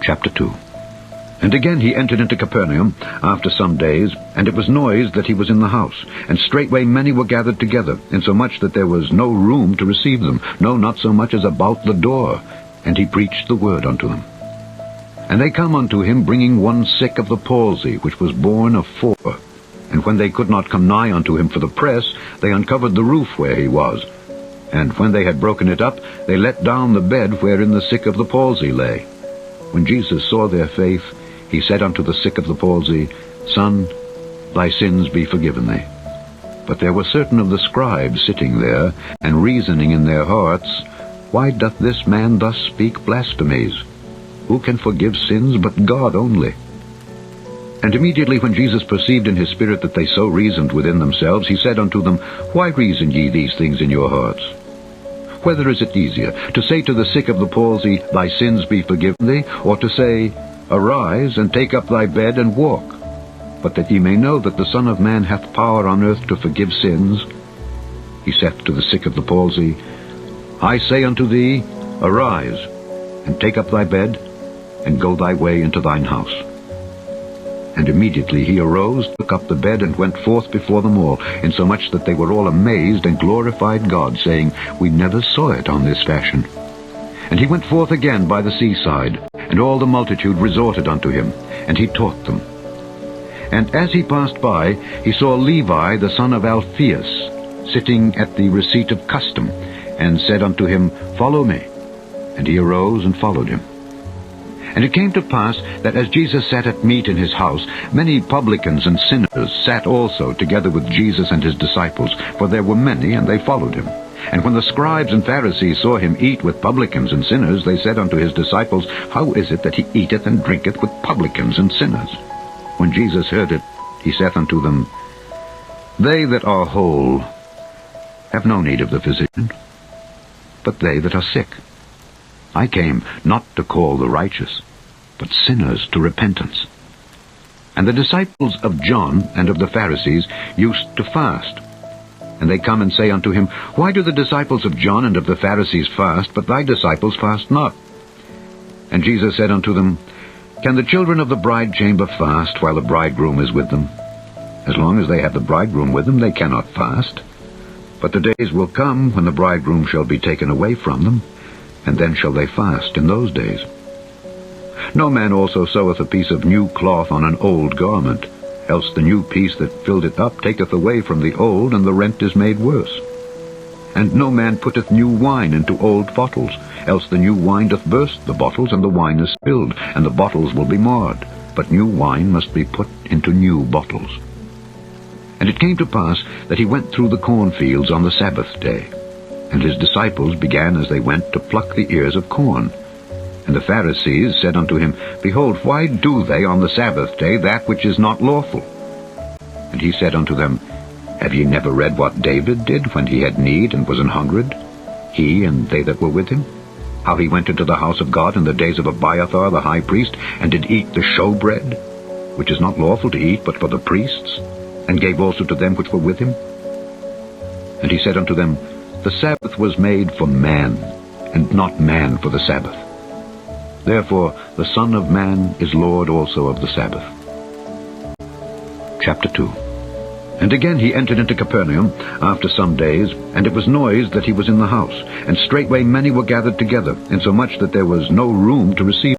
Chapter 2. And again he entered into Capernaum after some days, and it was noised that he was in the house. And straightway many were gathered together, insomuch that there was no room to receive them, no, not so much as about the door. And he preached the word unto them. And they come unto him, bringing one sick of the palsy, which was borne of 4. And when they could not come nigh unto him for the press, they uncovered the roof where he was. And when they had broken it up, they let down the bed wherein the sick of the palsy lay. When Jesus saw their faith, he said unto the sick of the palsy, Son, thy sins be forgiven thee. But there were certain of the scribes sitting there, and reasoning in their hearts, Why doth this man thus speak blasphemies? Who can forgive sins but God only? And immediately when Jesus perceived in his spirit that they so reasoned within themselves, he said unto them, Why reason ye these things in your hearts? Whether is it easier, to say to the sick of the palsy, Thy sins be forgiven thee, or to say, Arise, and take up thy bed, and walk? But that ye may know that the Son of Man hath power on earth to forgive sins, he saith to the sick of the palsy, I say unto thee, Arise, and take up thy bed, and go thy way into thine house. And immediately he arose, took up the bed, and went forth before them all, insomuch that they were all amazed, and glorified God, saying, We never saw it on this fashion. And he went forth again by the seaside, and all the multitude resorted unto him, and he taught them. And as he passed by, he saw Levi the son of Alphaeus, sitting at the receipt of custom, and said unto him, Follow me. And he arose and followed him. And it came to pass that as Jesus sat at meat in his house, many publicans and sinners sat also together with Jesus and his disciples, for there were many, and they followed him. And when the scribes and Pharisees saw him eat with publicans and sinners, they said unto his disciples, How is it that he eateth and drinketh with publicans and sinners? When Jesus heard it, he saith unto them, They that are whole have no need of the physician, but they that are sick. I came not to call the righteous, but sinners to repentance. And the disciples of John and of the Pharisees used to fast. And they come and say unto him, Why do the disciples of John and of the Pharisees fast, but thy disciples fast not? And Jesus said unto them, Can the children of the bride chamber fast while the bridegroom is with them? As long as they have the bridegroom with them, they cannot fast. But the days will come when the bridegroom shall be taken away from them, and then shall they fast in those days. No man also seweth a piece of new cloth on an old garment, else the new piece that filled it up taketh away from the old, and the rent is made worse. And no man putteth new wine into old bottles, else the new wine doth burst the bottles, and the wine is spilled, and the bottles will be marred. But new wine must be put into new bottles. And it came to pass that he went through the cornfields on the Sabbath day. And his disciples began as they went to pluck the ears of corn. And the Pharisees said unto him, Behold, why do they on the Sabbath day that which is not lawful? And he said unto them, Have ye never read what David did when he had need and was an hungered, he and they that were with him? How he went into the house of God in the days of Abiathar the high priest, and did eat the showbread, which is not lawful to eat but for the priests, and gave also to them which were with him? And he said unto them, The Sabbath was made for man, and not man for the Sabbath. Therefore the Son of Man is Lord also of the Sabbath. Chapter 2. And again he entered into Capernaum after some days, and it was noised that he was in the house. And straightway many were gathered together, insomuch that there was no room to receive